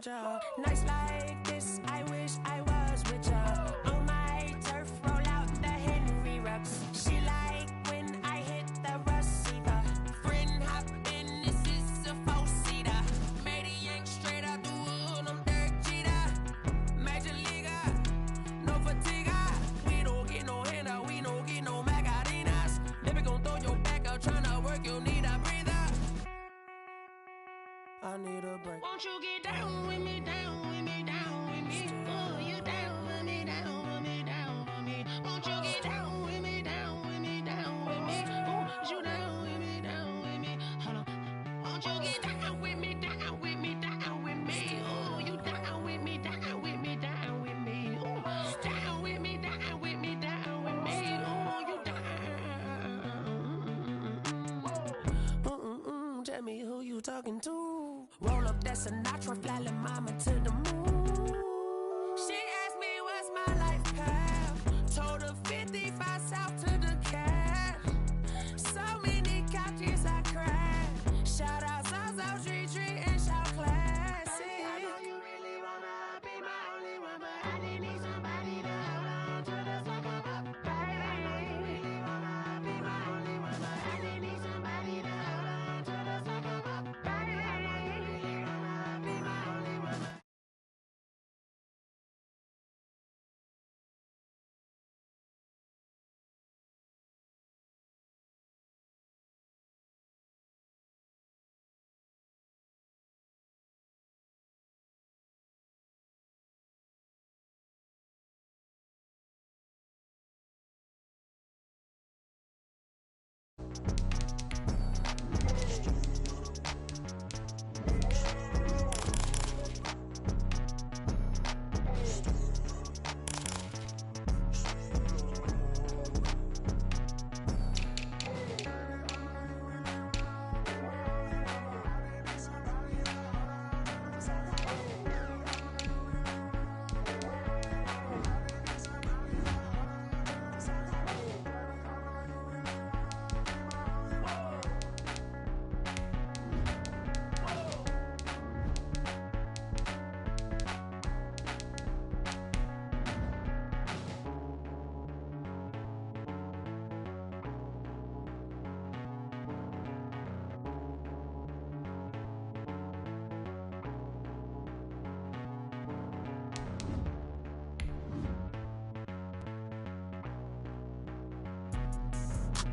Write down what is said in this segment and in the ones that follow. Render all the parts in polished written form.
ya. Nights like this, I wish I was with ya. On my turf, roll out the Henry Rux. She like when I hit the receiver. Friend hop in, this is a four-seater. Made a yank straight out the wood, I'm Derek Jeter. Major leaguer, no fatigue. We don't get no handout, we don't get no Macarinas. Never gon' throw your back out, tryna work, you'll need a breather. I need a break. Won't you get down with me, down with me, down with me? Oh, you down with me, down with me, down with me. Won't you get down with me, down with me, down with me? Oh, you down with me, down with me. Hold on. Won't you get down with me, down with me, down with me? Oh, you down with me, down with me, down with me. Oh, down with me, down with me, down with me. Oh, you down. Tell me who you talking to. Roll up that Sinatra, fly la mama to the moon. She asked me what's my life path. Told her 55 south to the cab. So many couches I cried. Shout out South Street and shout classic. I know you really wanna be my only one, but I didn't need somebody to hold on to the fuck up, baby. I know you really wanna be my only one, but I didn't need somebody to hold on to the fuck up, baby. I know you really wanna be my only one.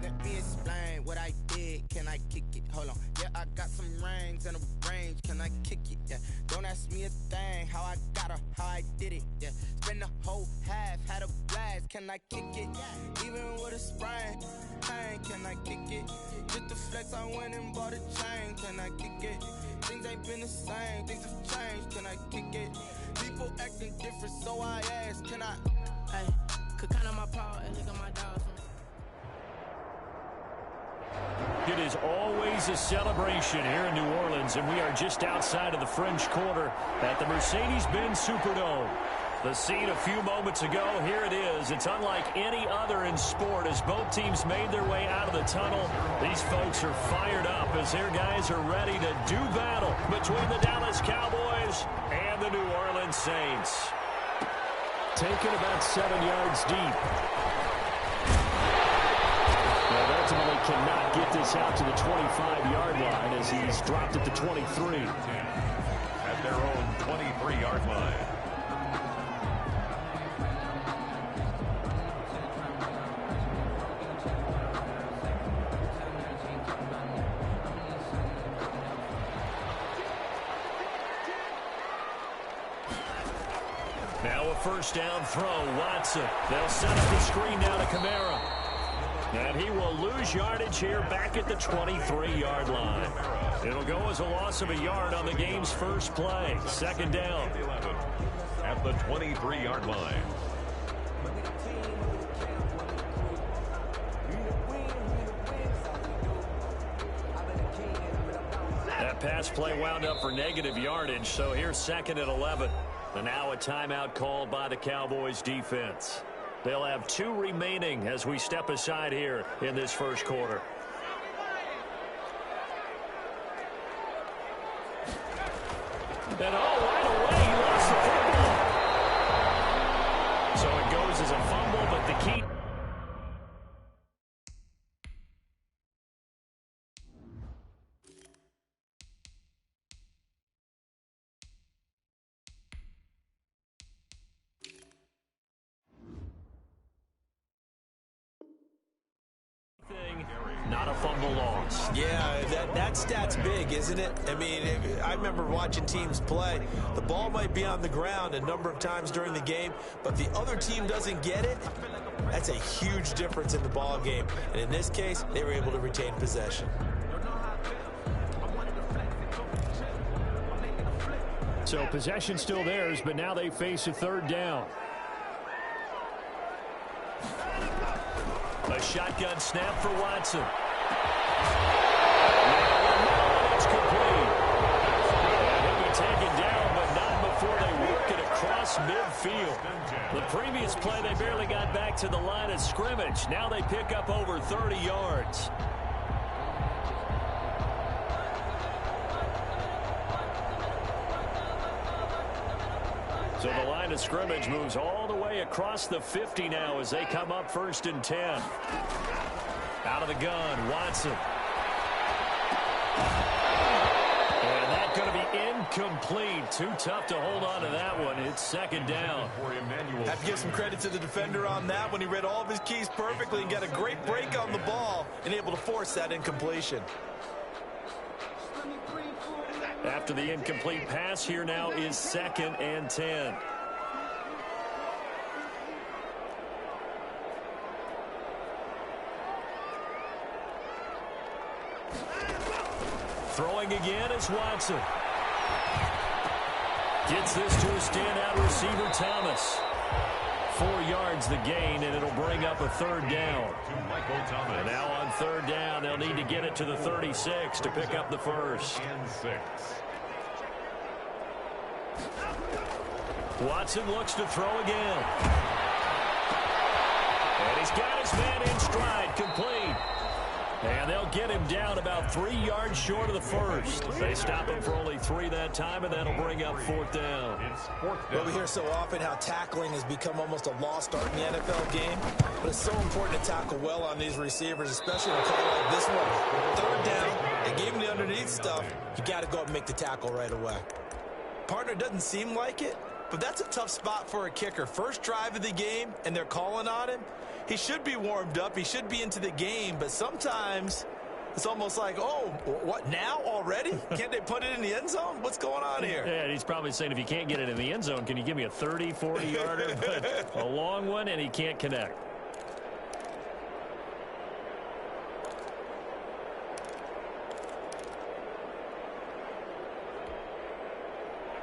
Let me explain what I did. Can I kick it? Hold on. Yeah, I got some rings and a range. Can I kick it? Yeah. Don't ask me a thing. How I got her, how I did it. Yeah. Spend the whole half, had a blast. Can I kick it? Even with a sprain. Hey, can I kick it? Just the flex, I went and bought a chain. Can I kick it? Things ain't been the same. Things have changed. Can I kick it? People acting different, so I ask. Can I? Hey, could count on my power and look at my dogs. It is always a celebration here in New Orleans, and we are just outside of the French Quarter at the Mercedes-Benz Superdome. The scene a few moments ago, here it is. It's unlike any other in sport as both teams made their way out of the tunnel. These folks are fired up as their guys are ready to do battle between the Dallas Cowboys and the New Orleans Saints. Taken about 7 yards deep. But ultimately cannot get this out to the 25-yard line as he's dropped at the 23. At their own 23-yard line. Now a first down throw, Watson. They'll set up the screen now to Kamara. And he will lose yardage here back at the 23-yard line. It'll go as a loss of a yard on the game's first play. Second down. At the 23-yard line. That pass play wound up for negative yardage, so here's second and 11. And now a timeout called by the Cowboys defense. They'll have 2 remaining as we step aside here in this first quarter. And wide away. not a fumble loss. Yeah, that stat's big, isn't it? I mean, I remember watching teams play. The ball might be on the ground a number of times during the game, but if the other team doesn't get it, that's a huge difference in the ball game. And in this case, they were able to retain possession. So possession still theirs, but now they face a third down. A shotgun snap for Watson. It's complete. He'll be taken down, but not before they work it across midfield. The previous play, they barely got back to the line of scrimmage. Now they pick up over 30 yards. So the line of scrimmage moves all the way across the 50 now as they come up 1st and 10. Out of the gun, Watson. And that's going to be incomplete. Too tough to hold on to that one. It's 2nd down. Have to give some credit to the defender on that when he read all of his keys perfectly and got a great break on the ball and able to force that incompletion. After the incomplete pass, here now is 2nd and 10. Throwing again is Watson. Gets this to a standout receiver, Thomas. 4 yards the gain, and it'll bring up a 3rd down. And now on 3rd down, they'll need to get it to the 36 to pick up the first. Watson looks to throw again. And he's got his man in stride, complete. And they'll get him down about 3 yards short of the first. They stop him for only 3 that time, and that'll bring up 4th down. Well, we hear so often how tackling has become almost a lost art in the NFL game, but it's so important to tackle well on these receivers, especially in a play like this one. 3rd down, they gave him the underneath stuff. You got to go up and make the tackle right away. Partner, doesn't seem like it, but that's a tough spot for a kicker. First drive of the game, and they're calling on him. He should be warmed up. He should be into the game. But sometimes it's almost like, oh, what, now already? Can't they put it in the end zone? What's going on here? Yeah, and he's probably saying, if you can't get it in the end zone, can you give me a 30, 40-yarder? But a long one, and he can't connect.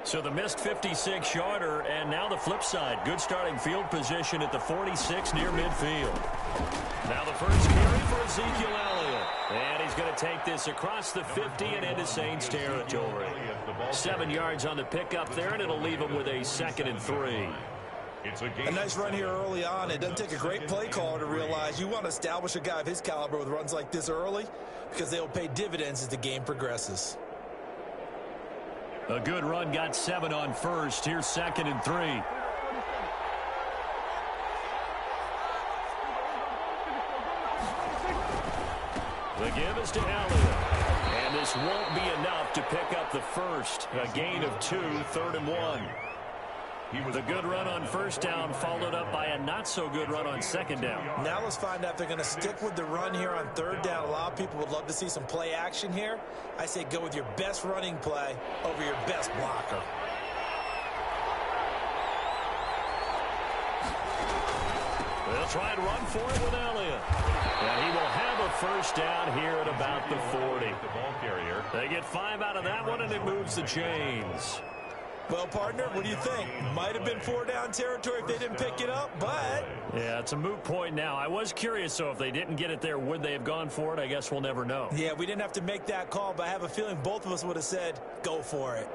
So the missed 56-yarder, and now the flip side. Good starting field position at the 46 near midfield. Now the first carry for Ezekiel Elliott. And he's going to take this across the 50 and into Saints territory. 7 yards on the pickup there, and it'll leave him with a 2nd and 3. A nice run here early on. It doesn't take a great play caller to realize you want to establish a guy of his caliber with runs like this early because they'll pay dividends as the game progresses. A good run, got 7 on first. Here's 2nd and 3. The give is to Elliott. And this won't be enough to pick up the first. A gain of 2, 3rd and 1. The good run on 1st down followed up by a not-so-good run on 2nd down. Now let's find out if they're going to stick with the run here on 3rd down. A lot of people would love to see some play action here. I say go with your best running play over your best blocker. They'll try and run for it with Elliott. And he will have a 1st down here at about the 40. They get 5 out of that one, and it moves the chains. Well, partner, what do you think? Might have been 4-down territory if they didn't pick it up, but... Yeah, it's a moot point now. I was curious, so if they didn't get it there, would they have gone for it? I guess we'll never know. Yeah, we didn't have to make that call, but I have a feeling both of us would have said, go for it.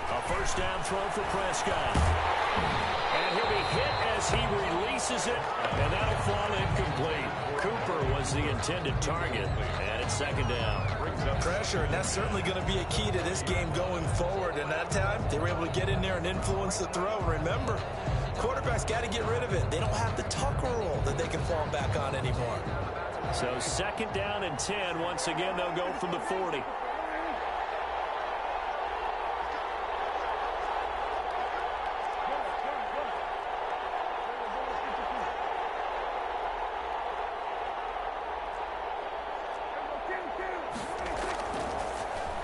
A 1st down throw for Prescott. And he'll be hit as he releases it, and that'll fall incomplete. Cooper was the intended target, and it's 2nd down. Brings up pressure, and that's certainly going to be a key to this game going forward. And that time, they were able to get in there and influence the throw. Remember, quarterbacks got to get rid of it. They don't have the Tucker rule that they can fall back on anymore. So 2nd down and 10. Once again, they'll go from the 40.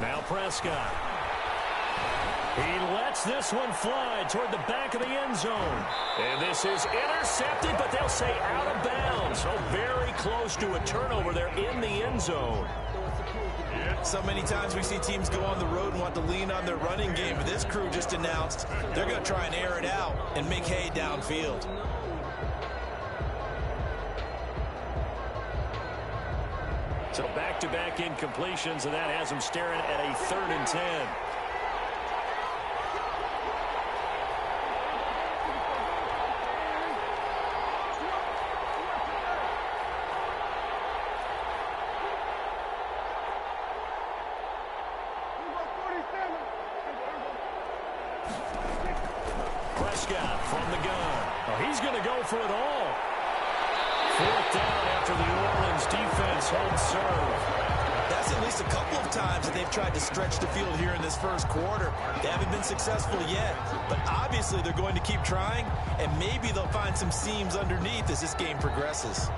Now Prescott. He lets this one fly toward the back of the end zone. And this is intercepted, but they'll say out of bounds. So very close to a turnover there in the end zone. So many times we see teams go on the road and want to lean on their running game, but this crew just announced they're going to try and air it out and make hay downfield. So back-to-back incompletions, and that has them staring at a 3rd and 10. Prescott from the gun. Oh, he's going to go for it all. 4th down after the Orleans defense holds serve. That's at least a couple of times that they've tried to stretch the field here in this first quarter. They haven't been successful yet, but obviously they're going to keep trying, and maybe they'll find some seams underneath as this game progresses.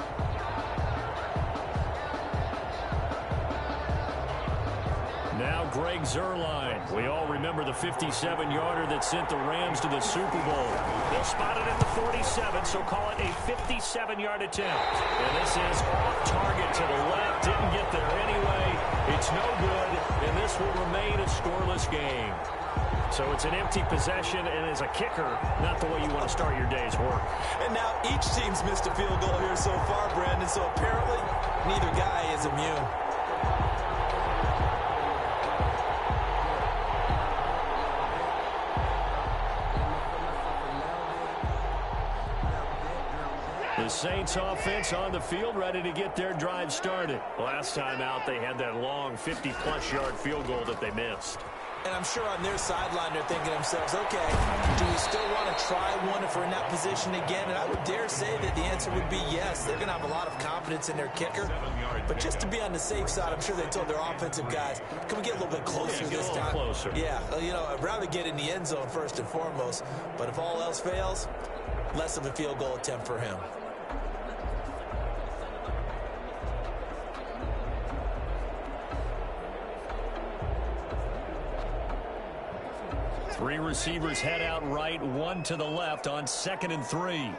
Now Greg Zuerlein. We all remember the 57-yarder that sent the Rams to the Super Bowl. They'll spot it at the 47, so call it a 57-yard attempt. And this is off target to the left. Didn't get there anyway. It's no good, and this will remain a scoreless game. So it's an empty possession, and as a kicker, not the way you want to start your day's work. And now each team's missed a field goal here so far, Brandon, so apparently neither guy is immune. The Saints offense on the field, ready to get their drive started. Last time out, they had that long 50-plus yard field goal that they missed. And I'm sure on their sideline they're thinking to themselves, okay, do we still want to try one if we're in that position again? And I would dare say that the answer would be yes. They're going to have a lot of confidence in their kicker. But just to be on the safe side, I'm sure they told their offensive guys, can we get a little bit closer this time? Closer. Yeah, you know, I'd rather get in the end zone first and foremost. But if all else fails, less of a field goal attempt for him. Three receivers head out right, one to the left on 2nd and 3.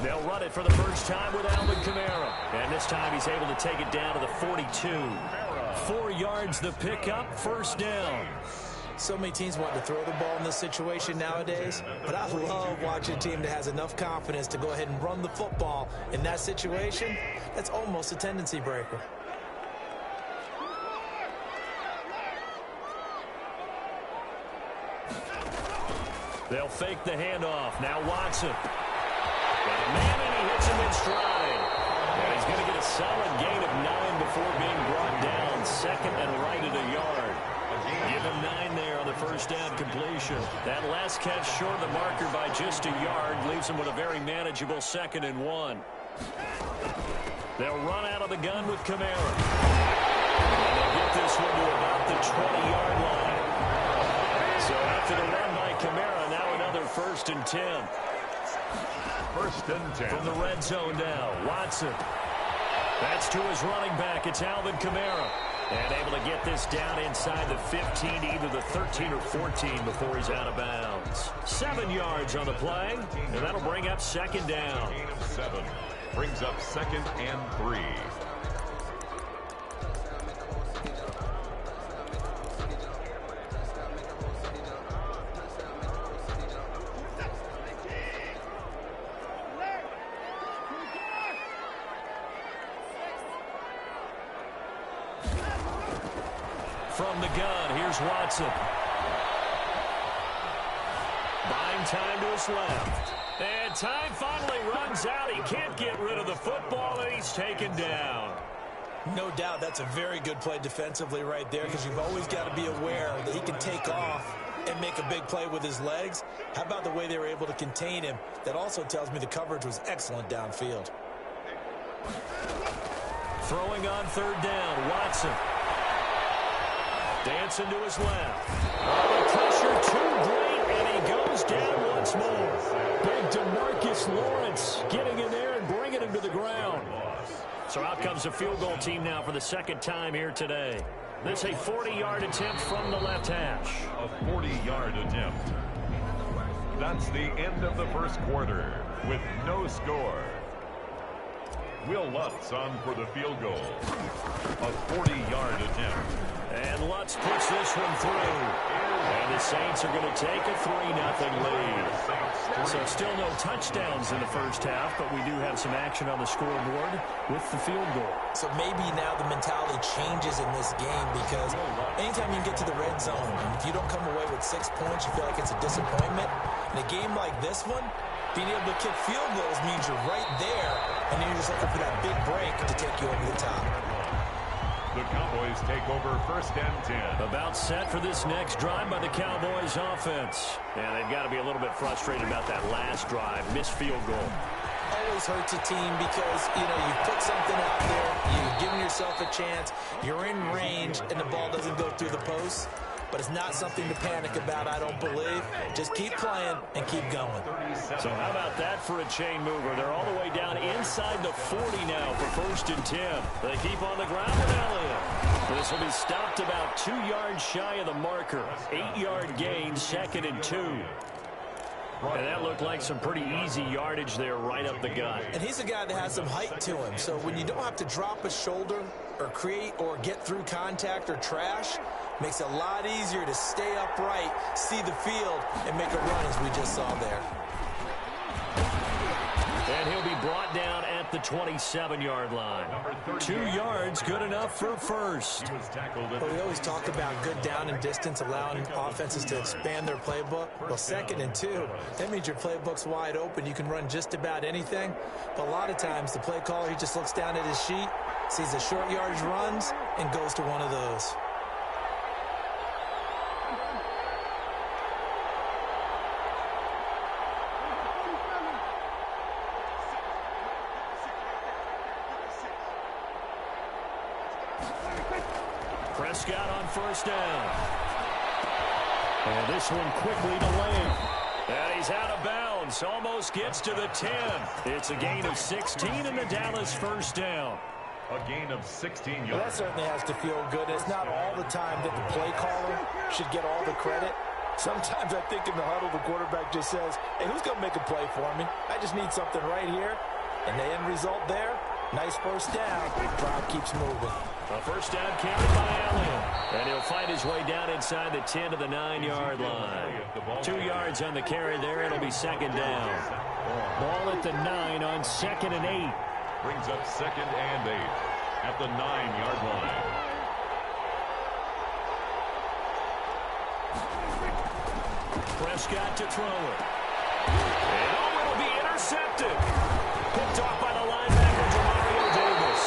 They'll run it for the first time with Alvin Kamara. And this time he's able to take it down to the 42. 4 yards the pickup, 1st down. So many teams want to throw the ball in this situation nowadays, but I love watching a team that has enough confidence to go ahead and run the football. In that situation, that's almost a tendency breaker. They'll fake the handoff. Now Watson. Got a man, and he hits him in stride. And he's going to get a solid gain of 9 before being brought down. 2nd and right at a yard. Give him 9 there on the 1st down completion. That last catch short of the marker by just a yard leaves him with a very manageable 2nd and 1. They'll run out of the gun with Kamara. And they'll get this one to about the 20-yard line. So after the run by Kamara, now another 1st and 10. 1st and 10. From the red zone now, Watson. That's to his running back. It's Alvin Kamara. And able to get this down inside the 15, either the 13 or 14 before he's out of bounds. 7 yards on the play, and that'll bring up 2nd down. 7 brings up 2nd and 3. From the gun, here's Watson. Buying time to his left. And time finally runs out. He can't get rid of the football, and he's taken down. No doubt that's a very good play defensively right there, because you've always got to be aware that he can take off and make a big play with his legs. How about the way they were able to contain him? That also tells me the coverage was excellent downfield. Throwing on 3rd down, Watson. Dancing to his left. Oh, the pressure too great, and he goes down once more. Big DeMarcus Lawrence getting in there and bringing him to the ground. So out comes a field goal team now for the second time here today. This is a 40-yard attempt from the left hash. A 40-yard attempt. That's the end of the first quarter with no score. Will Lutz on for the field goal. A 40-yard attempt. And Lutz puts this one through. And the Saints are going to take a 3-0 lead. So still no touchdowns in the first half, but we do have some action on the scoreboard with the field goal. So maybe now the mentality changes in this game because anytime you can get to the red zone, and if you don't come away with 6 points, you feel like it's a disappointment. In a game like this one, being able to kick field goals means you're right there, and then you're just looking for that big break to take you over the top. The Cowboys take over 1st and 10. About set for this next drive by the Cowboys offense. And they've got to be a little bit frustrated about that last drive. Missed field goal. Always hurts a team because, you've put something out there, you've given yourself a chance, you're in range, and the ball doesn't go through the post. But it's not something to panic about, I don't believe. Just keep playing and keep going. So how about that for a chain mover? They're all the way down inside the 40 now for 1st and 10. They keep on the ground with Elliott. This will be stopped about 2 yards shy of the marker. 8-yard gain, 2nd and 2. And that looked like some pretty easy yardage there right up the gut. And he's a guy that has some height to him. So when you don't have to drop a shoulder or create or get through contact or trash, makes it a lot easier to stay upright, see the field, and make a run as we just saw there. And he'll be brought down at the 27-yard line. 2 yards, good enough for a first. Well, we always talk about good down and distance, allowing offenses to expand their playbook. Well, 2nd and 2, that means your playbook's wide open. You can run just about anything. But a lot of times, the play caller, he just looks down at his sheet, sees the short yardage runs, and goes to one of those. Prescott on 1st down. And this one quickly to Lane. And he's out of bounds. Almost gets to the 10. It's a gain of 16 and the Dallas 1st down. A gain of 16 yards. Well, that certainly has to feel good. It's not all the time that the play caller should get all the credit. Sometimes I think in the huddle, the quarterback just says, hey, who's going to make a play for me? I just need something right here. And the end result there, nice 1st down. Drive keeps moving. A 1st down carried by Elliott. And he'll fight his way down inside the 10 to the 9-yard line. 2 yards on the carry there. It'll be 2nd down. Ball at the 9 on 2nd and 8. Brings up 2nd and 8 at the 9-yard line. Prescott to throw it. And it'll be intercepted. Picked off by the linebacker, Jamario Davis.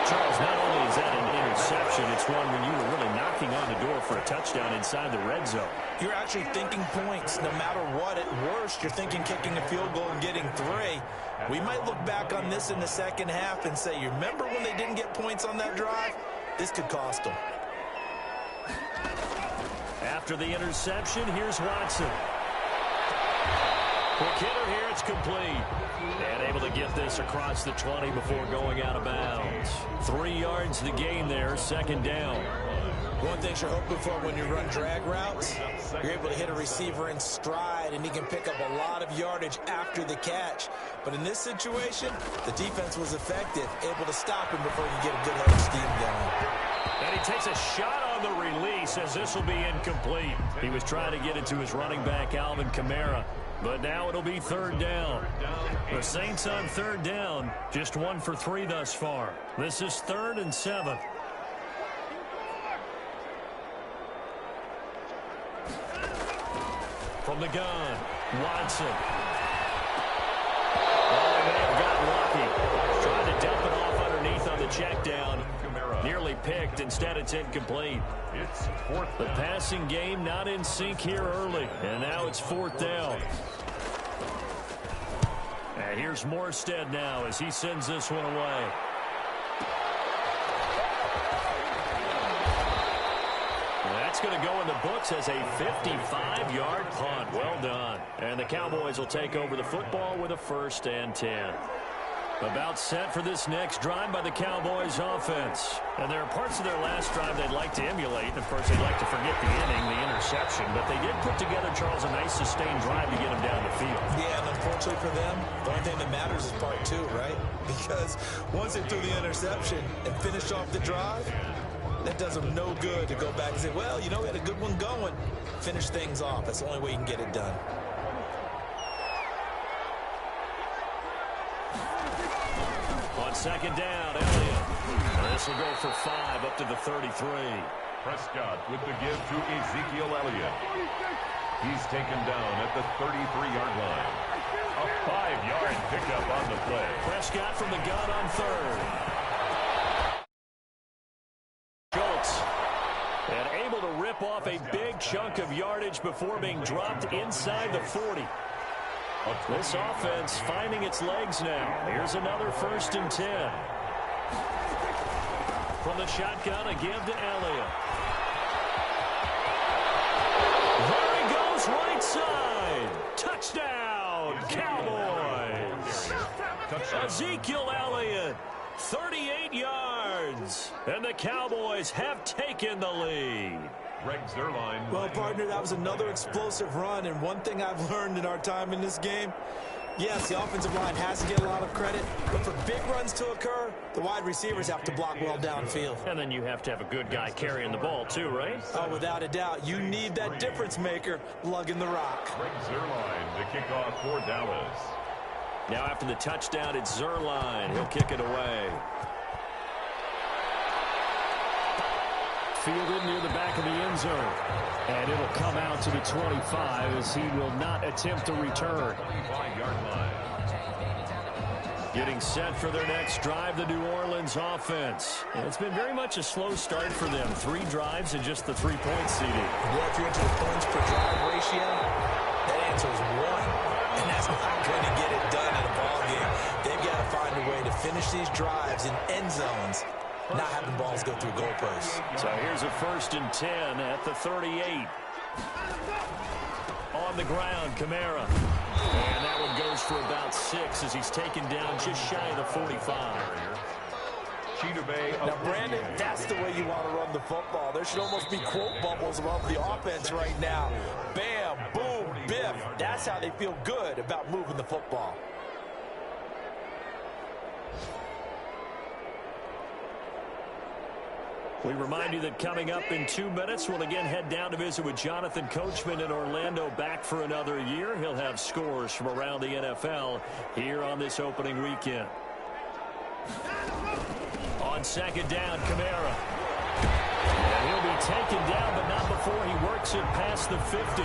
Charles, not only is that an interception, it's one when you were really knocking on the door for a touchdown inside the red zone. You're actually thinking points. No matter what, at worst, you're thinking kicking a field goal and getting 3. We might look back on this in the second half and say, you remember when they didn't get points on that drive? This could cost them. After the interception, here's Watson. Quick hitter here, it's complete. And able to get this across the 20 before going out of bounds. 3 yards the gain there, 2nd down. One thing you're hoping for when you run drag routes, you're able to hit a receiver in stride, and he can pick up a lot of yardage after the catch. But in this situation, the defense was effective, able to stop him before you get a good head of steam going. And he takes a shot on the release as this will be incomplete. He was trying to get it to his running back, Alvin Kamara. But now it'll be 3rd down. The Saints on 3rd down, just 1 for 3 thus far. This is 3rd and 7. From the gun, Watson. Oh, they may have got lucky. Trying to dump it off underneath on the check down. Nearly picked. Instead, it's incomplete. It's 4th The down. passing game not in sync here early. And now it's 4th down. And here's Morstead now as he sends this one away. that's going to go in the books as a 55-yard punt. Well done. And the Cowboys will take over the football with a 1st and 10. About set for this next drive by the Cowboys offense. And there are parts of their last drive they'd like to emulate. And, of course, they'd like to forget the inning, the interception. But they did put together, Charles, a nice sustained drive to get them down the field. Yeah, and unfortunately for them, the only thing that matters is part 2, right? Because once they threw the interception and finished off the drive, that does them no good to go back and say, well, you know, we had a good one going. Finish things off. That's the only way you can get it done. On 2nd down, Elliott. This will go for 5 up to the 33. Prescott with the give to Ezekiel Elliott. He's taken down at the 33-yard line. A 5-yard pickup on the play. Prescott from the gun on 3rd. Schultz. And able to rip off a big chunk of yardage before being dropped inside the 40. This offense finding its legs now. Here's another 1st and 10. From the shotgun, a give to Elliott. There he goes, right side. Touchdown, Cowboys. Ezekiel Elliott, 38 yards. And the Cowboys have taken the lead. Well, partner, that was another explosive run, and one thing I've learned in our time in this game, yes, the offensive line has to get a lot of credit, but for big runs to occur, the wide receivers have to block well downfield. And then you have to have a good guy carrying the ball too, right? Oh, without a doubt. You need that difference maker lugging the rock. Greg Zuerlein to kick off for Dallas. Now after the touchdown, it's Zuerlein. He'll kick it away. Fielded near the back of the end zone. And it'll come out to the 25 as he will not attempt to return. 25-yard line. Getting set for their next drive, the New Orleans offense. And it's been very much a slow start for them. 3 drives and just the 3-point seeding. Well, if you're into the points per drive ratio, that answer is 1. And that's not going to get it done in a ball game. They've got to find a way to finish these drives in end zones, not having balls go through goalposts. So here's a 1st and 10 at the 38. On the ground, Kamara. And that one goes for about 6 as he's taken down just shy of the 45. Now, Brandon, that's the way you want to run the football. There should almost be quote bubbles above the offense right now. Bam, boom, biff. That's how they feel good about moving the football. We remind you that coming up in 2 minutes, we'll again head down to visit with Jonathan Coachman in Orlando, back for another year. He'll have scores from around the NFL here on this opening weekend. On 2nd down, Kamara. And he'll be taken down, but not before he works it past the 50.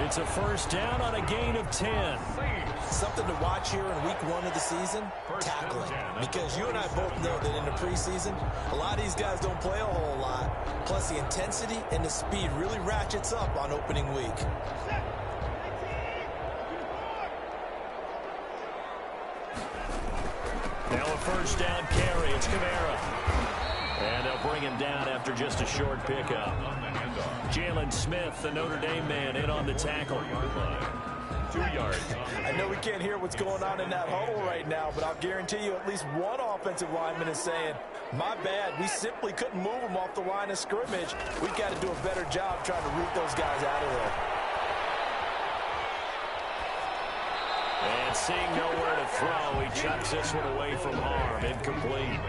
It's a 1st down on a gain of 10. Something to watch here in week 1 of the season, tackling. Because you and I both know that in the preseason, a lot of these guys don't play a whole lot. Plus the intensity and the speed really ratchets up on opening week. Now a 1st down carry. It's Kamara. And they'll bring him down after just a short pickup. Jalen Smith, the Notre Dame man, in on the tackle. 2 yards. I know we can't hear what's going on in that huddle right now, but I'll guarantee you at least one offensive lineman is saying, my bad, we simply couldn't move them off the line of scrimmage. We've got to do a better job trying to root those guys out of there. And seeing nowhere to throw, he chucks this one away from harm. Incomplete.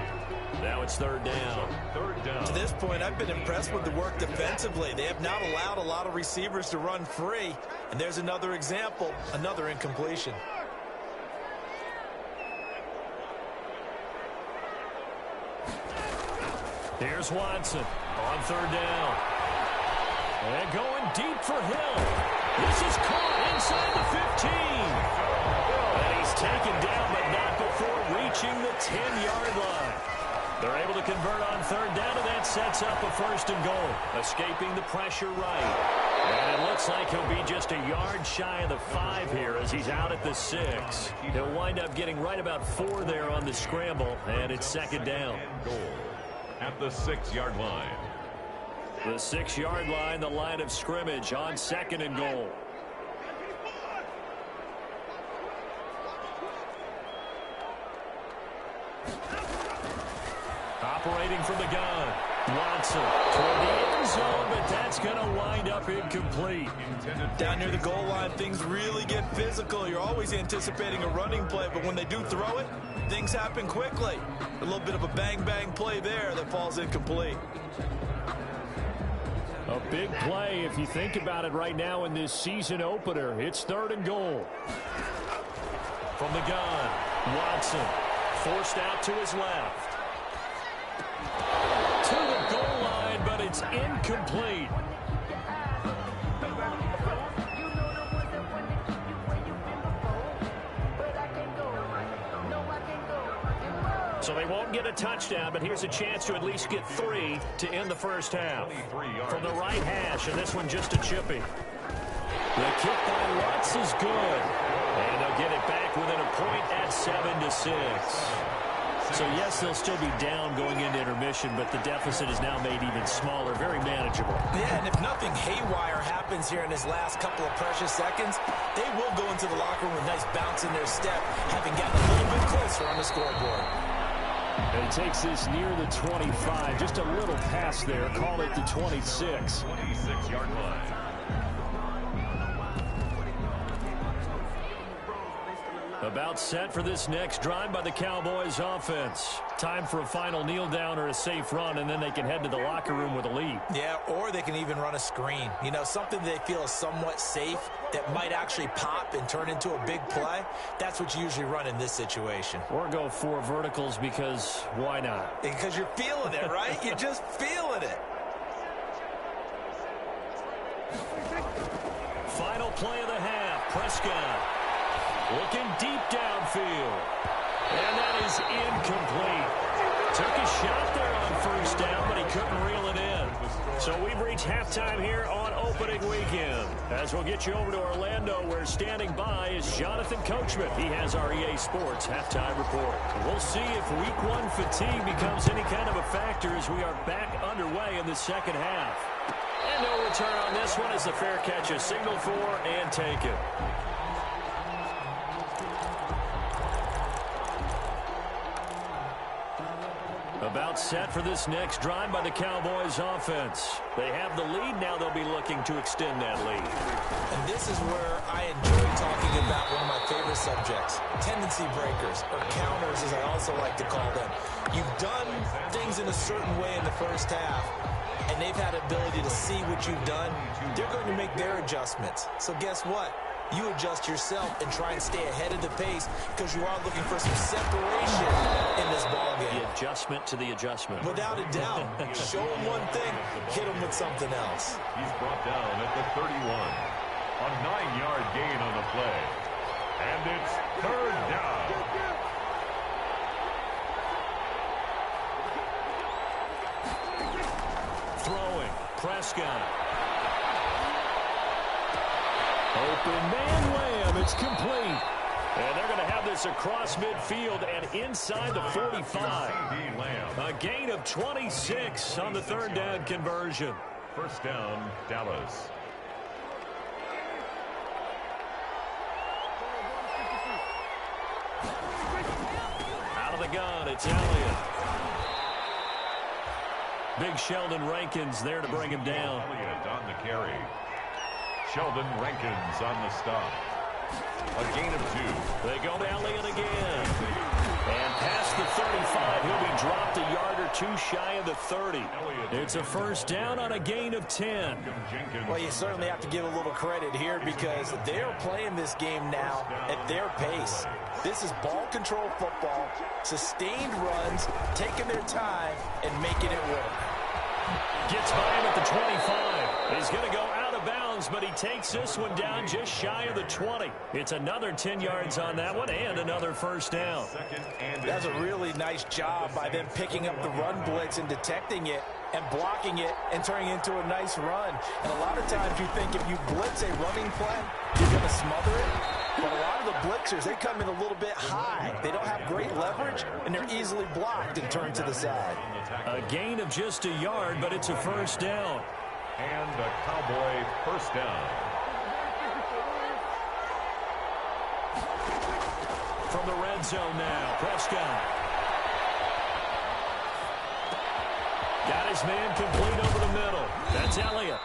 Now it's 3rd down. 3rd down. To this point, I've been impressed with the work defensively. They have not allowed a lot of receivers to run free. And there's another example, another incompletion. Here's Watson on 3rd down. And going deep for Hill. This is caught inside the 15. And he's taken down, but not before reaching the 10-yard line. They're able to convert on 3rd down, and that sets up a 1st and goal. Escaping the pressure right. And it looks like he'll be just a yard shy of the 5 here as he's out at the 6. He'll wind up getting right about 4 there on the scramble, and it's 2nd down. Goal at the 6-yard line. The 6-yard line, the line of scrimmage on 2nd and goal. Operating from the gun. Watson toward the end zone, but that's going to wind up incomplete. Down near the goal line, things really get physical. You're always anticipating a running play, but when they do throw it, things happen quickly. A little bit of a bang-bang play there that falls incomplete. A big play if you think about it right now in this season opener. It's 3rd and goal. From the gun, Watson forced out to his left. To the goal line, but it's incomplete. So they won't get a touchdown, but here's a chance to at least get 3 to end the first half. From the right hash, and this one just a chippy. The kick by Watts is good. And they'll get it back within a point at 7-6. So, yes, they'll still be down going into intermission, but the deficit is now made even smaller, very manageable. Yeah, and if nothing haywire happens here in his last couple of precious seconds, they will go into the locker room with a nice bounce in their step, having gotten a little bit closer on the scoreboard. And he takes this near the 25, just a little pass there, call it the 26. 26-yard line. About set for this next drive by the Cowboys offense. Time for a final kneel down or a safe run, and then they can head to the locker room with a lead. Yeah, or they can even run a screen. You know, something they feel is somewhat safe that might actually pop and turn into a big play. That's what you usually run in this situation. Or go 4 verticals because why not? Because you're feeling it, right? You're just feeling it. Final play of the half. Prescott looking deep downfield. And that is incomplete. Took a shot there on first down, but he couldn't reel it in. So we've reached halftime here on opening weekend. As we'll get you over to Orlando, where standing by is Jonathan Coachman. He has our EA Sports halftime report. We'll see if week 1 fatigue becomes any kind of a factor as we are back underway in the second half. And no return on this one as the fair catch is signaled for and taken. About set for this next drive by the Cowboys offense. They have the lead. Now they'll be looking to extend that lead. And this is where I enjoy talking about one of my favorite subjects, tendency breakers, or counters as I also like to call them. You've done things in a certain way in the first half, and they've had ability to see what you've done. They're going to make their adjustments. So guess what? You adjust yourself and try and stay ahead of the pace because you are looking for some separation in this ballgame. The adjustment to the adjustment. Without a doubt. Show him one thing, hit him with something else. He's brought down at the 31. A 9-yard gain on the play. And it's 3rd down. Throwing. Prescott. Open man layup. It's complete. And they're going to have this across midfield and inside the 45. A gain of 26 on the 3rd down conversion. First down, Dallas. Out of the gun, it's Elliott. Big Sheldon Rankins there to bring him down. Elliott on the carry. Sheldon Rankins on the stop. A gain of 2. They go to Elliott again. And past the 35, he'll be dropped a yard or 2 shy of the 30. It's a first down on a gain of 10. Well, you certainly have to give a little credit here because they're playing this game now at their pace. This is ball control football, sustained runs, taking their time, and making it work. Gets by him at the 25. He's going to go out of bounds, but he takes this one down just shy of the 20. It's another 10 yards on that one and another first down. That's a really nice job by them picking up the run blitz and detecting it and blocking it and turning it into a nice run. And a lot of times you think if you blitz a running play, you're going to smother it. But a lot of the blitzers, they come in a little bit high. They don't have great leverage, and they're easily blocked and turned to the side. A gain of just a yard, but it's a first down. And a Cowboy first down. From the red zone now, Prescott. Got his man complete over the middle. That's Elliott.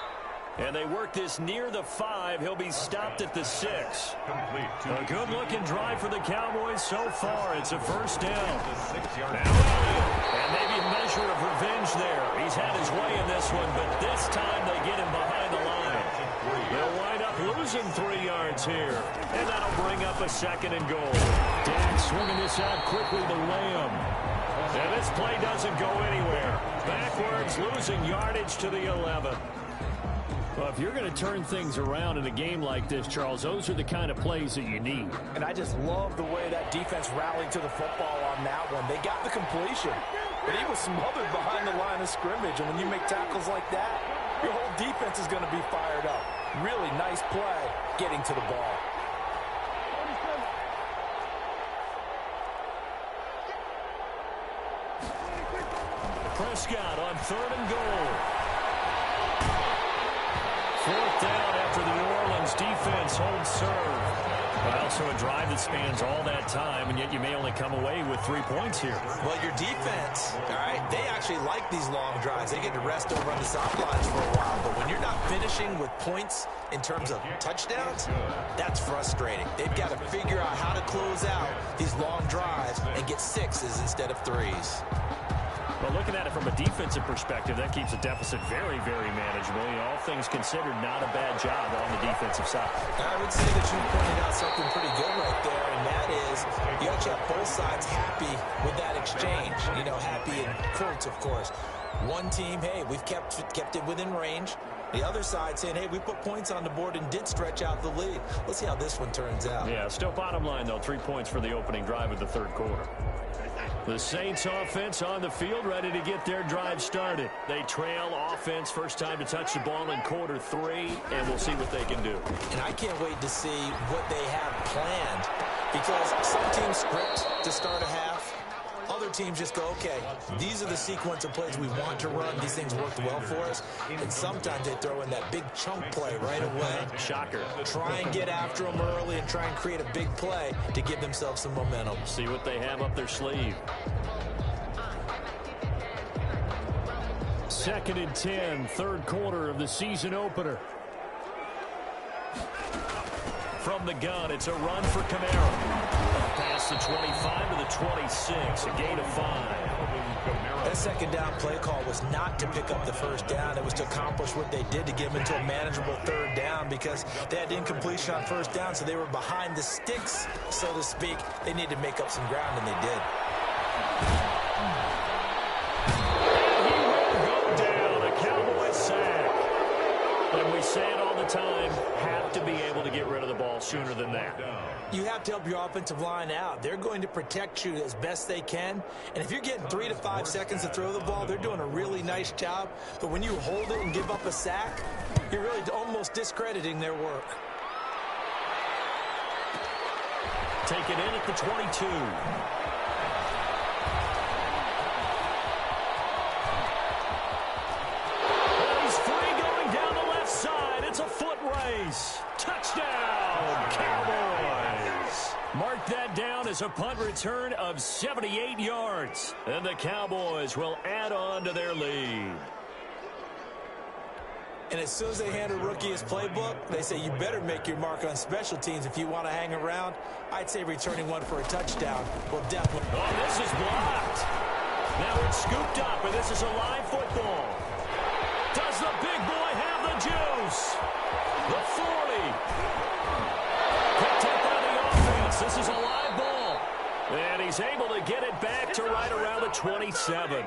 And they work this near the 5. He'll be stopped at the 6. A good-looking drive for the Cowboys so far. It's a first down. Now Elliott. And maybe a measure of revenge there. He's had his way in this one, but this time they get him behind the line. They'll wind up losing 3 yards here. And that'll bring up a second and goal. Dan swinging this out quickly to Lamb. And this play doesn't go anywhere. Backwards, losing yardage to the 11. Well, if you're going to turn things around in a game like this, Charles, those are the kind of plays that you need. And I just love the way that defense rallied to the football on that one. They got the completion, but he was smothered behind the line of scrimmage. And when you make tackles like that, your whole defense is going to be fired up. Really nice play getting to the ball. Prescott on 3rd and goal. 4th down after the New Orleans defense holds serve. But also a drive that spans all that time, and yet you may only come away with 3 points here. Well, your defense, all right, they actually like these long drives. They get to rest over on the sidelines for a while. But when you're not finishing with points in terms of touchdowns, that's frustrating. They've got to figure out how to close out these long drives and get 6s instead of 3s. Well, looking at it from a defensive perspective, that keeps the deficit very, very manageable. You know, all things considered, not a bad job on the defensive side. I would say that you pointed out something pretty good right there, and that is you actually have both sides happy with that exchange. You know, happy in quotes, of course. One team, hey, we've kept it within range. The other side saying, hey, we put points on the board and did stretch out the lead. Let's see how this one turns out. Yeah, still bottom line, though, 3 points for the opening drive of the 3rd quarter. The Saints offense on the field, ready to get their drive started. They trail offense, first time to touch the ball in quarter 3, and we'll see what they can do. And I can't wait to see what they have planned, because some teams script to start a half. Other teams just go, okay, these are the sequence of plays we want to run. These things worked well for us. And sometimes they throw in that big chunk play right away. Shocker. Try and get after them early and try and create a big play to give themselves some momentum. See what they have up their sleeve. 2nd and 10, 3rd quarter of the season opener. From the gun, it's a run for Kamara. Past the 25 to the 26, a gain of 5. That 2nd down play call was not to pick up the first down. It was to accomplish what they did to get them into a manageable 3rd down, because they had incompletion on 1st down, so they were behind the sticks, so to speak. They needed to make up some ground, and they did. He will go down, a Cowboy sack. And we say it all the time, have to be able to get rid of the ball sooner than that. You have to help your offensive line out. They're going to protect you as best they can. And if you're getting 3 to 5 seconds to throw the ball, they're doing a really nice job. But when you hold it and give up a sack, you're really almost discrediting their work. Take it in at the 22. It's a foot race. Touchdown, Cowboys. Mark that down as a punt return of 78 yards. And the Cowboys will add on to their lead. And as soon as they hand a rookie his playbook, they say you better make your mark on special teams if you want to hang around. I'd say returning one for a touchdown will definitely. Oh, this is blocked. Now it's scooped up, and this is a live football. Does the big boy have the juice? The 40. Picked up by the offense. This is a live ball. And he's able to get it back to right around the 27.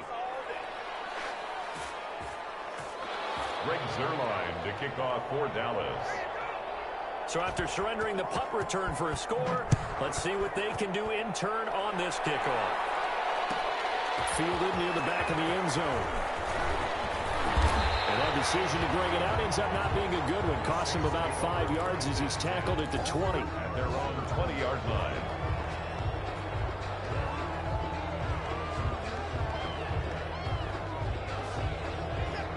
Greg Zuerlein to kick off for Dallas. So after surrendering the punt return for a score, let's see what they can do in turn on this kickoff. Fielded near the back of the end zone. And that The decision to bring it out ends up not being a good one. Cost him about 5 yards as he's tackled at the 20. At their own 20-yard line.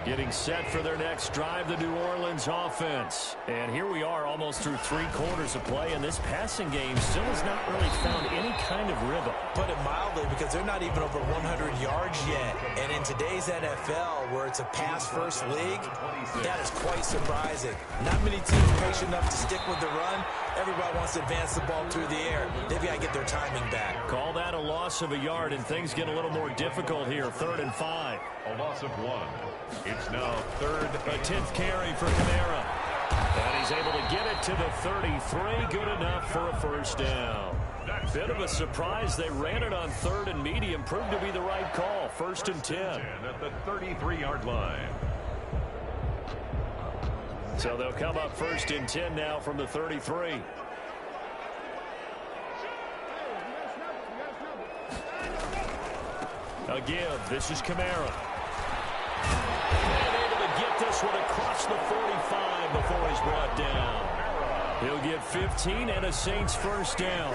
Getting set for their next drive, the New Orleans offense. And here we are almost through 3 quarters of play, and this passing game still has not really found any kind of rhythm. Put it mildly, because they're not even over 100 yards yet. And in today's NFL, where it's a pass-first league, that is quite surprising. Not many teams patient enough to stick with the run. Everybody wants to advance the ball through the air. They've got to get their timing back. Call that a loss of a yard, and things get a little more difficult here. 3rd and 5. A loss of 1. It's now 3rd. A 10th carry for Kamara. And he's able to get it to the 33. Good enough for a first down. Bit of a surprise. They ran it on 3rd and medium. Proved to be the right call. 1st and 10. At the 33-yard line. So they'll come up 1st and 10 now from the 33. A give. This is Kamara. And able to get this one across the 45 before he's brought down. He'll get 15 and a Saints first down.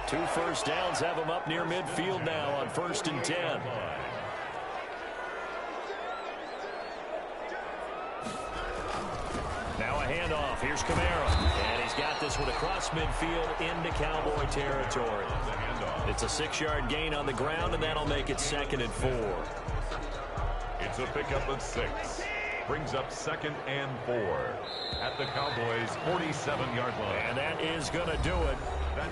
2 first downs have him up near midfield now on 1st and 10. Now a handoff. Here's Kamara. And he's got this one across midfield into Cowboy territory. It's a 6-yard gain on the ground, and that'll make it 2nd and 4. It's a pickup of 6. Brings up 2nd and 4 at the Cowboys' 47-yard line. And that is going to do it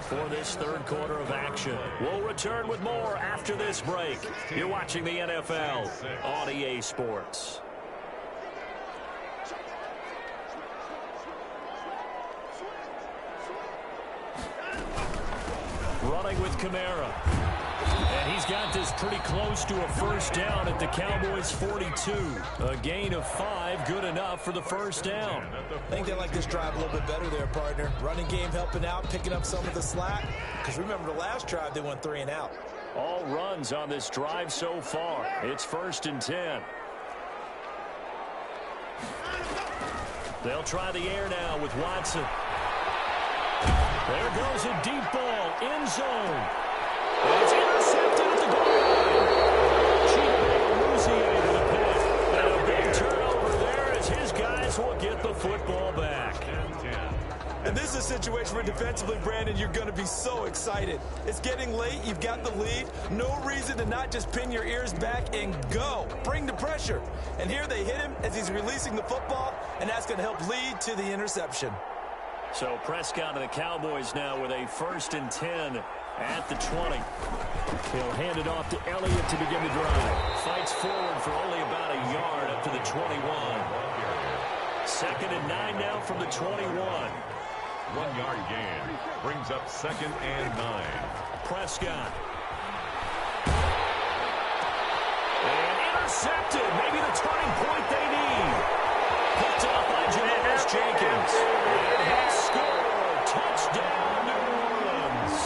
for this 3rd quarter of action. We'll return with more after this break. You're watching the NFL on EA Sports. Running with Kamara. And he's got this pretty close to a first down at the Cowboys' 42. A gain of 5, good enough for the first down. I think they like this drive a little bit better there, partner. Running game helping out, picking up some of the slack. Because remember the last drive, they went 3 and out. All runs on this drive so far. It's 1st and 10. They'll try the air now with Watson. There goes a deep ball, end zone. And it's intercepted at the goal line. And a big turnover there as his guys will get the football back. And this is a situation where defensively, Brandon, you're going to be so excited. It's getting late. You've got the lead. No reason to not just pin your ears back and go. Bring the pressure. And here they hit him as he's releasing the football, and that's going to help lead to the interception. So Prescott and the Cowboys now with a 1st and 10 at the 20. He'll hand it off to Elliott to begin the drive. Fights forward for only about a yard up to the 21. 2nd and 9 now from the 21. 1-yard gain. Brings up 2nd and 9. Prescott. And intercepted. Maybe the turning point they need. Picked up by Janoris Jenkins. And he scored. Touchdown, New Orleans.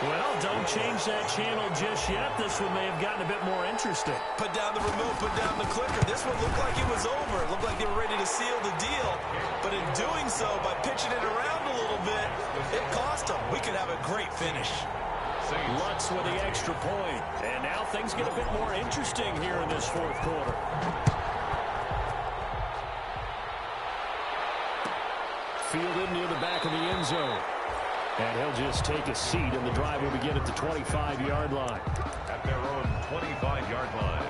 Well, don't change that channel just yet. This one may have gotten a bit more interesting. Put down the remote, put down the clicker. This one looked like it was over. It looked like they were ready to seal the deal. But in doing so, by pitching it around a little bit, it cost them. We could have a great finish. Lutz with the extra point. And now things get a bit more interesting here in this 4th quarter. Fielded near the back of the end zone. And he'll just take a seat, and the drive will begin at the 25-yard line. At their own 25-yard line.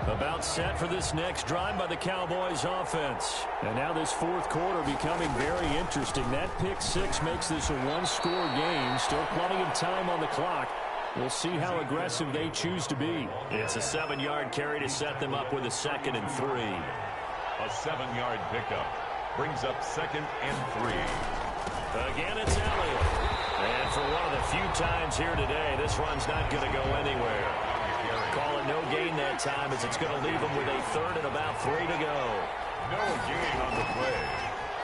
About set for this next drive by the Cowboys offense. And now this 4th quarter becoming very interesting. That pick 6 makes this a 1-score game. Still plenty of time on the clock. We'll see how aggressive they choose to be. It's a 7-yard carry to set them up with a 2nd and 3. A 7-yard pickup. Brings up 2nd and 3. Again, it's Elliott. And for one of the few times here today, this run's not going to go anywhere. Call it no gain that time as it's going to leave them with a 3rd and about 3 to go. No gain on the play.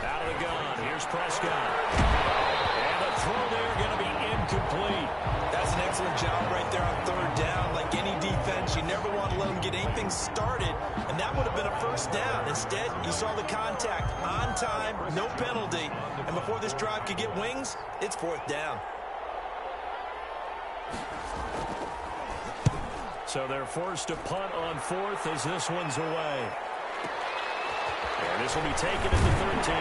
Out of the gun. Here's Prescott. And the throw there going to be incomplete. That's an excellent job right there on third down. Like any defense, you never want to let them get anything started, and that would have been a first down. Instead, you saw the contact on time, no penalty, and before this drive could get wings, it's fourth down. So they're forced to punt on fourth as this one's away. And this will be taken at the 13.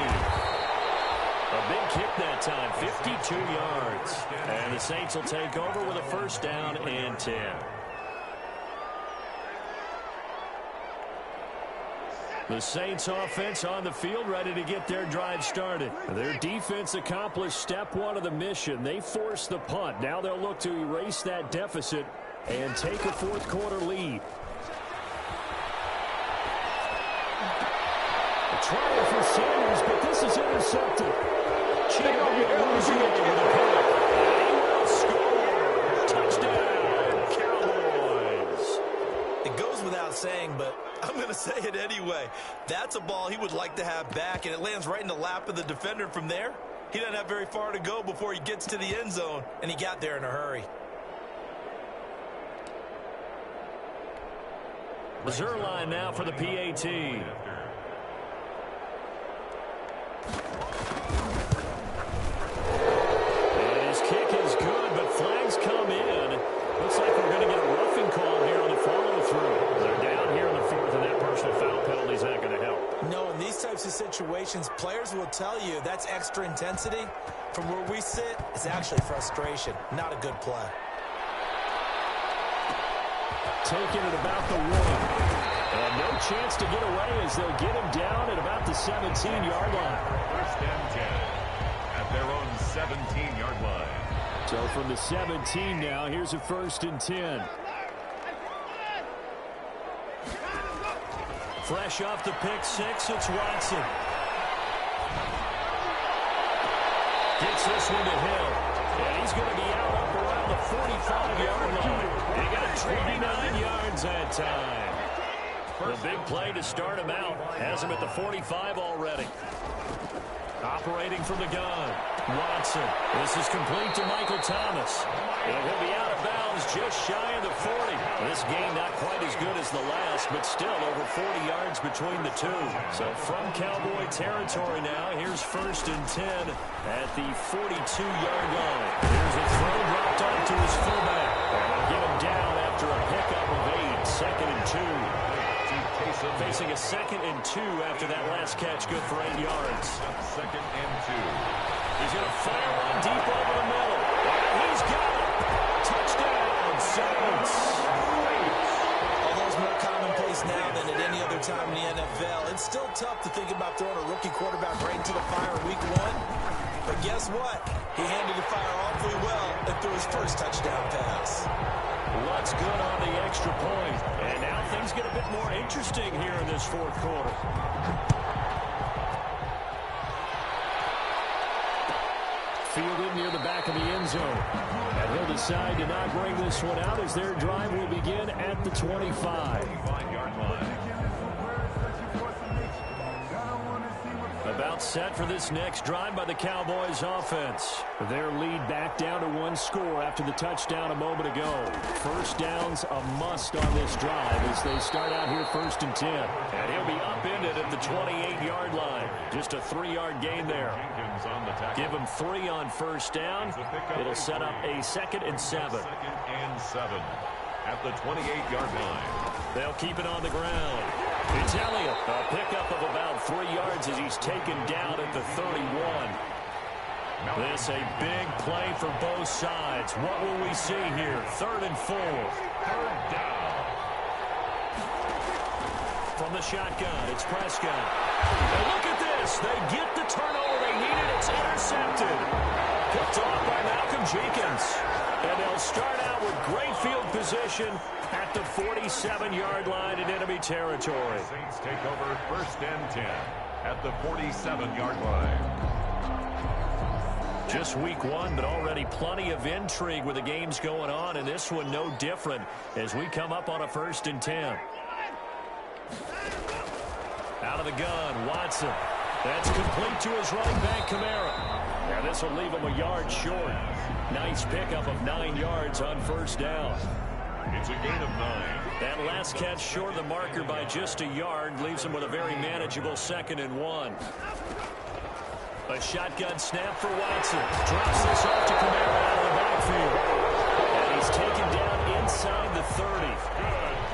A big kick that time, 52 yards. And the Saints will take over with a first down and 10. The Saints offense on the field ready to get their drive started. Their defense accomplished step one of the mission. They forced the punt. Now they'll look to erase that deficit and take a fourth quarter lead. A trial for Sanders, but this is intercepted. Chico losing it with a pick. And he will score. Touchdown, Cowboys. It goes without saying, but I'm going to say it anyway. That's a ball he would like to have back, and it lands right in the lap of the defender from there. He doesn't have very far to go before he gets to the end zone, and he got there in a hurry. Zerline now for the PAT. And his kick is good, but flags come in. Looks like we're going to get a roughing call here on the follow-through. They're down here in the fourth, and that personal foul penalty is not going to help. No, in these types of situations, players will tell you that's extra intensity. From where we sit, it's actually frustration, not a good play. Taking it about the 1. And no chance to get away as they'll get him down at about the 17-yard line. First and 10 at their own 17-yard line. So from the 17 now, here's a first and 10. Fresh off the pick six, it's Watson. Gets this one to Hill. And he's going to be out up around the 45-yard line. He got 29 yards that time. The big play to start him out. Has him at the 45 already. Operating from the gun. Watson. This is complete to Michael Thomas. And he'll be out of bounds just shy of the 40. This game not quite as good as the last, but still over 40 yards between the two. So from Cowboy territory now, here's first and 10 at the 42-yard line. Here's a throw dropped off to his fullback. And they'll get him down after a pickup of 8. Second and 2. Facing a second and 2 after that last catch. Good for 8 yards. Second and 2. He's going to fire one deep over the middle. And he's got it. Touchdown, Saints. Although it's more commonplace now than at any other time in the NFL, it's still tough to think about throwing a rookie quarterback right into the fire week 1. But guess what? He handled the fire awfully well and threw his first touchdown pass. What's good on the extra point. And now things get a bit more interesting here in this fourth quarter. Fielded near the back of the end zone. And he'll decide to not bring this one out as their drive will begin at the 25. 25-yard line. About set for this next drive by the Cowboys offense. Their lead back down to 1 score after the touchdown a moment ago. First down's a must on this drive as they start out here first and 10. And he'll be upended at the 28-yard line. Just a 3-yard gain there. Give him 3 on first down. It'll set up a second and 7. Second and 7 at the 28-yard line. They'll keep it on the ground. Italia, a pickup of about 3 yards as he's taken down at the 31. This a big play for both sides. What will we see here? Third and 4. Third down. From the shotgun, it's Prescott. And look at this. They get the turnover they needed. It's intercepted. Picked off by Malcolm Jenkins. And they'll start out with great field position at the 47-yard line in enemy territory. Saints take over first and 10 at the 47-yard line. Just week 1, but already plenty of intrigue with the games going on, and this one no different as we come up on a first and 10. Out out of the gun. Watson. That's complete to his right back, Kamara. Now this will leave him a yard short. Nice pickup of 9 yards on first down. It's a gain of 9. That last catch short of the marker by just a yard leaves him with a very manageable 2nd and 1. A shotgun snap for Watson. Drops this off to Kamara out of the backfield. And he's taken down inside the 30.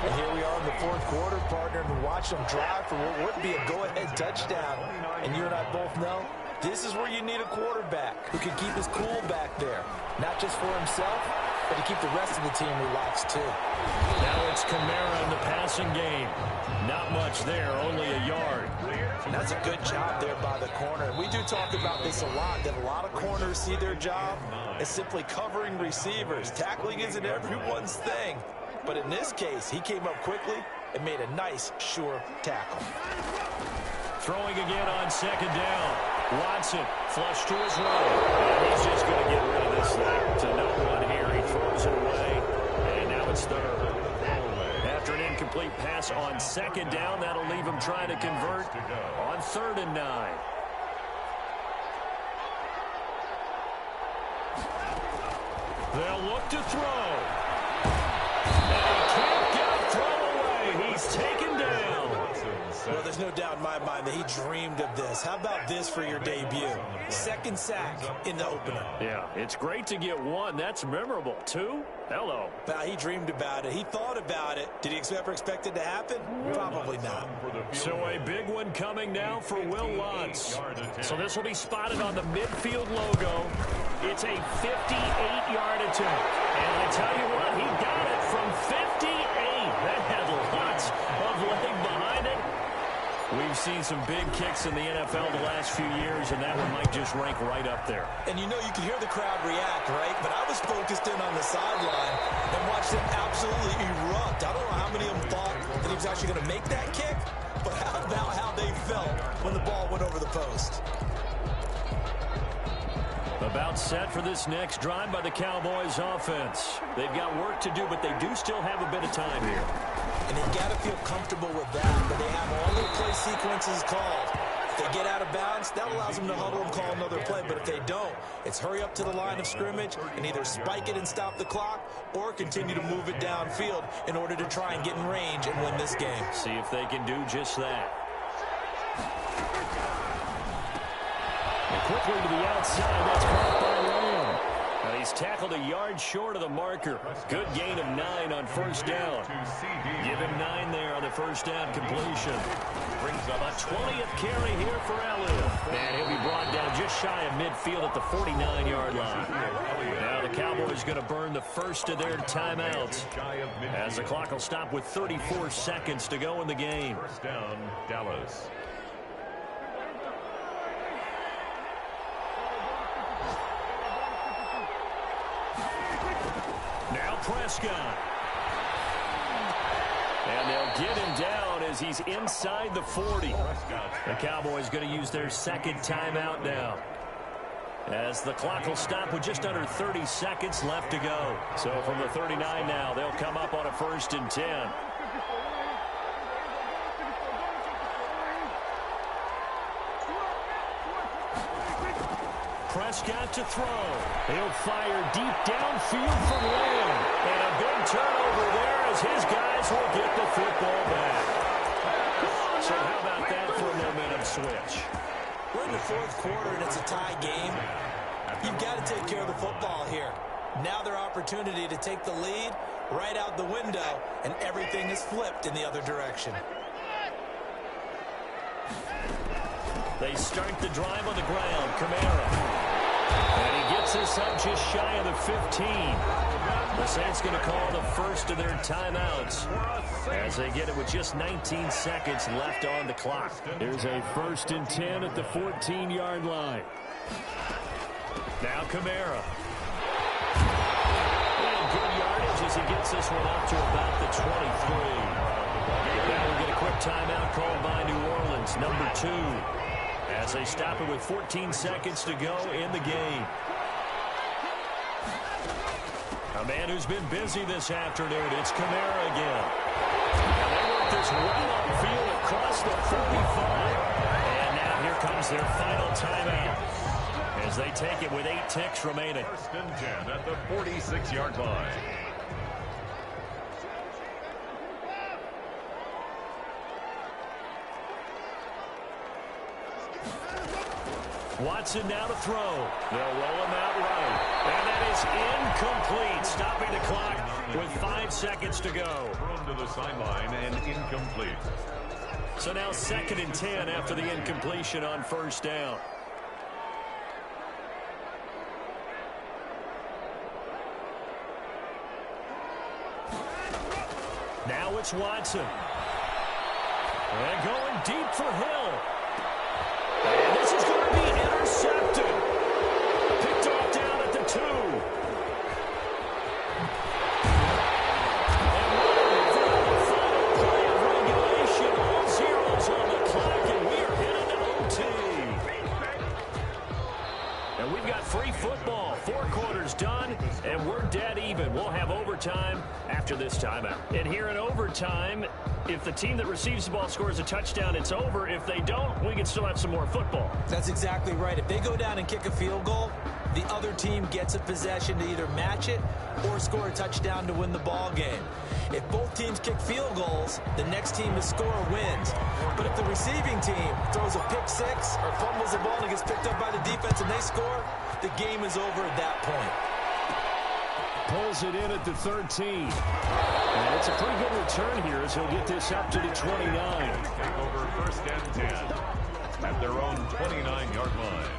And here we are in the fourth quarter, partner, and watch them drive for what would be a go-ahead touchdown. And you and I both know this is where you need a quarterback who can keep his cool back there. Not just for himself, but to keep the rest of the team relaxed too. Now it's Kamara in the passing game. Not much there, only a yard. And that's a good job there by the corner. We do talk about this a lot, that a lot of corners see their job as simply covering receivers. Tackling isn't everyone's thing. But in this case, he came up quickly and made a nice, sure tackle. Throwing again on 2nd down. Watson, flush to his right. And he's just going to get rid of this thing to no one here. He throws it away, and now it's 3rd. After an incomplete pass on 2nd down, that'll leave him trying to convert on 3rd and 9. They'll look to throw. And he can't get a throw away. He's taken down. Well, there's no doubt in my mind that he dreamed of this. How about this for your debut? 2nd sack in the opener. Yeah, it's great to get 1. That's memorable. 2? Hello. Well, he dreamed about it. He thought about it. Did he ever expect it to happen? Probably not. So a big one coming now for Will Lutz. So this will be spotted on the midfield logo. It's a 58-yard attempt. And I tell you what, he got it from 58. That had lots of leg behind it. We've seen some big kicks in the NFL the last few years, and that one might just rank right up there. And you know, you can hear the crowd react, right? But I was focused in on the sideline and watched them absolutely erupt. I don't know how many of them thought that he was actually going to make that kick, but how about how they felt when the ball went over the post? About set for this next drive by the Cowboys offense. They've got work to do, but they do still have a bit of time here. And they've got to feel comfortable with that, but they have all their play sequences called. If they get out of bounds, that allows them to huddle and call another play, but if they don't, it's hurry up to the line of scrimmage and either spike it and stop the clock or continue to move it downfield in order to try and get in range and win this game. See if they can do just that. And quickly to the outside, that's caught by Lamb. Now he's tackled a yard short of the marker. Good gain of 9 on first down. Give him 9 there on the first down completion. Brings up a 20th carry here for Elliott. And he'll be brought down just shy of midfield at the 49-yard line. Now the Cowboys going to burn the first of their timeouts as the clock will stop with 34 seconds to go in the game. First down, Dallas. Now Prescott. And they'll get him down as he's inside the 40. The Cowboys going to use their second timeout now, as the clock will stop with just under 30 seconds left to go. So from the 39 now, they'll come up on a 1st and 10. Prescott to throw. He'll fire deep downfield from Lamb. And a big turnover there as his guys will get the football back. So how about that for a momentum switch? We're in the fourth quarter and it's a tie game. You've got to take care of the football here. Now their opportunity to take the lead right out the window, and everything is flipped in the other direction. They start the drive on the ground. Kamara. And he gets us up just shy of the 15. The Saints going to call the first of their timeouts as they get it with just 19 seconds left on the clock. Here's a 1st and 10 at the 14-yard line. Now Kamara. And good yardage as he gets this one up to about the 23. Now we get a quick timeout called by New Orleans, number 2. As they stop it with 14 seconds to go in the game. A man who's been busy this afternoon. It's Kamara again. Now they work this well upfield across the 45. And now here comes their final timeout as they take it with 8 ticks remaining. First and 10 at the 46-yard line. Watson now to throw. They'll roll him out right. And that is incomplete. Stopping the clock with 5 seconds to go. Thrown to the sideline and incomplete. So now 2nd and 10 after the incompletion on first down. Now it's Watson. And going deep for Hill. And this is going to be intercepted. Picked off down at the 2. And running for the final play of regulation. All zeros on the clock, and we are headed to OT. And we've got free football. 4 quarters done, and we're dead even. We'll have overtime after this timeout. And here in overtime, if the team that receives the ball scores a touchdown, it's over. If they don't, we can still have some more football. That's exactly right. If they go down and kick a field goal, the other team gets a possession to either match it or score a touchdown to win the ball game. If both teams kick field goals, the next team to score wins. But if the receiving team throws a pick 6 or fumbles the ball and gets picked up by the defense and they score, the game is over at that point. Pulls it in at the 13. And it's a pretty good return here as he'll get this up to the 29. Take over first and 10 at their own 29-yard line.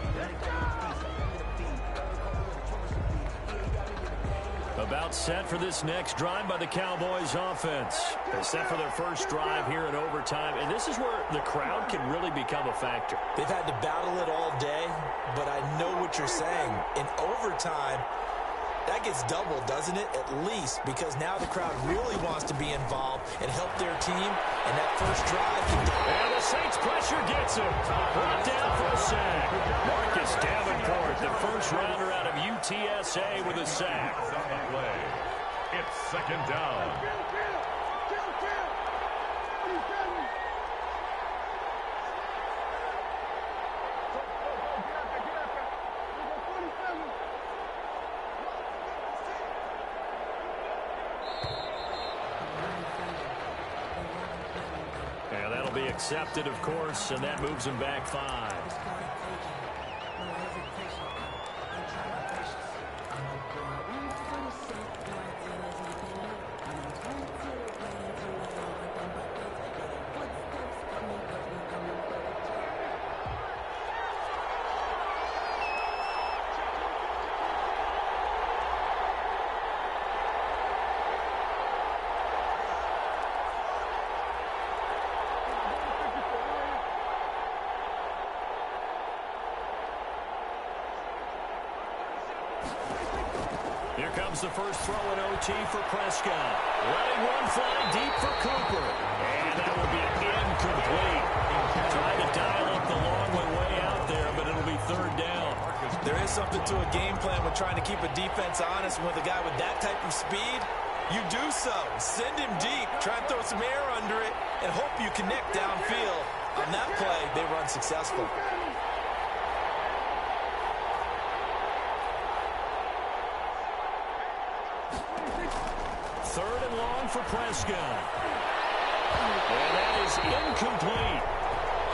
About set for this next drive by the Cowboys offense. They're set for their first drive here in overtime, and this is where the crowd can really become a factor. They've had to battle it all day, but I know what you're saying. In overtime, that gets doubled, doesn't it? At least, because now the crowd really wants to be involved and help their team, and that first drive can... And the Saints pressure gets him. Brought down for a sack. Marcus Davenport, the first rounder out of UTSA with a sack. It's 2nd down. And that'll be accepted, of course, and that moves him back 5. Here comes the first throw in OT for Prescott. Letting one fly deep for Cooper. And that will be incomplete. Trying to dial up the long way out there, but it'll be 3rd down. There is something to a game plan with trying to keep a defense honest. With a guy with that type of speed, you do so. Send him deep, try and throw some air under it, and hope you connect downfield. On that play, they run successful. 3rd and long for Prescott. And that is incomplete.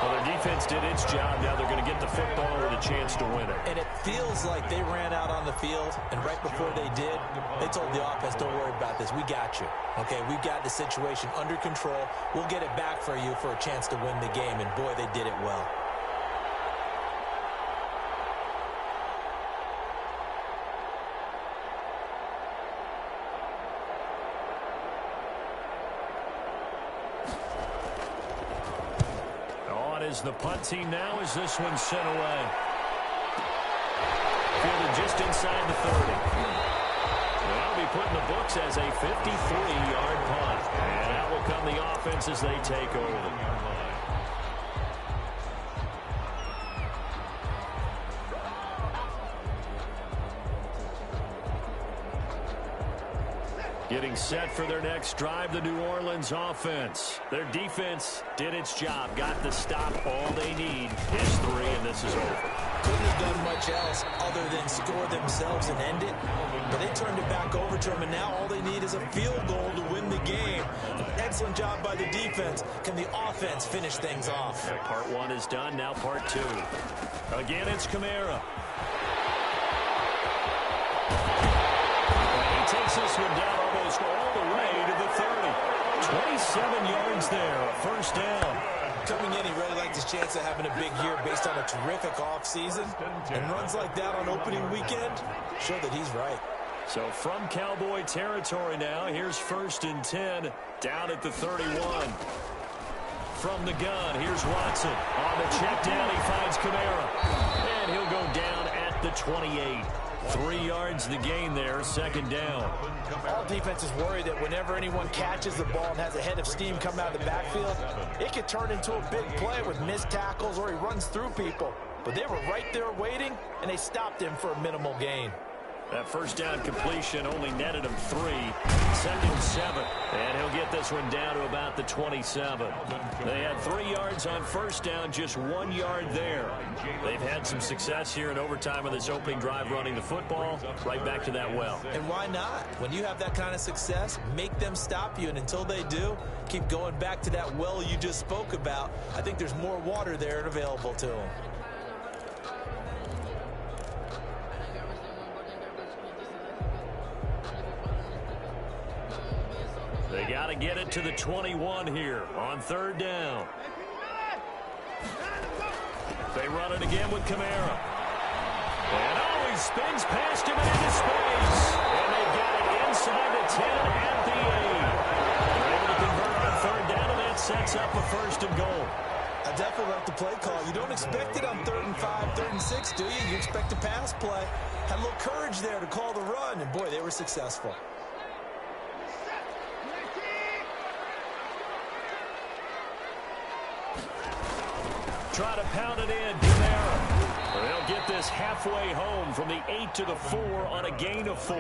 Well, their defense did its job. Now they're going to get the football with a chance to win it. And it feels like they ran out on the field, and right before they did, they told the offense, don't worry about this. We got you. Okay, we've got the situation under control. We'll get it back for you for a chance to win the game. And, boy, they did it well. Is the punt team now as this one's sent away. Fielded just inside the 30. That'll be put in the books as a 53-yard punt. And out will come the offense as they take over. Getting set for their next drive, the New Orleans offense. Their defense did its job, got the stop. All they need is 3, and this is over. Couldn't have done much else other than score themselves and end it. But they turned it back over to them, and now all they need is a field goal to win the game. Excellent job by the defense. Can the offense finish things off? Part 1 is done, now part 2. Again, it's Kamara. Takes this one down almost all the way to the 30. 27 yards there, a first down. Coming in, he really liked his chance of having a big year based on a terrific offseason. And runs like that on opening weekend show that he's right. So from Cowboy territory now, here's 1st and 10 down at the 31. From the gun, here's Watson. On the check down, he finds Kamara. And he'll go down at the 28. 3 yards the gain there, 2nd down. All defenses worry that whenever anyone catches the ball and has a head of steam come out of the backfield, it could turn into a big play with missed tackles or he runs through people. But they were right there waiting, and they stopped him for a minimal gain. That first down completion only netted him 3. 2nd and 7. And he'll get this one down to about the 27. They had 3 yards on first down, just 1 yard there. They've had some success here in overtime on this opening drive running the football. Right back to that well. And why not? When you have that kind of success, make them stop you. And until they do, keep going back to that well you just spoke about. I think there's more water there and available to them. They got to get it to the 21 here on 3rd down. They run it again with Kamara. And he spins past him and into space. And they've got it inside the 10 at the 8. They're able to convert on 3rd down, and that sets up a 1st and goal. I definitely like the play call. You don't expect it on 3rd and 5, 3rd and 6, do you? You expect a pass play. Had a little courage there to call the run, and boy, they were successful. Try to pound it in, Kamara. They'll get this halfway home from the 8 to the 4 on a gain of 4.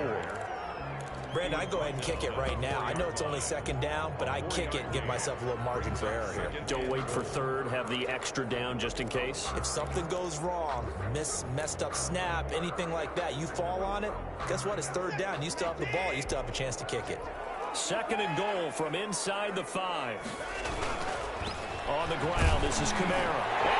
Brandon, I go ahead and kick it right now. I know it's only 2nd down, but I kick it and give myself a little margin for error here. Don't wait for 3rd, have the extra down just in case. If something goes wrong, messed up snap, anything like that, you fall on it, guess what? It's 3rd down. You still have the ball. You still have a chance to kick it. 2nd and goal from inside the 5. On the ground, this is Kamara.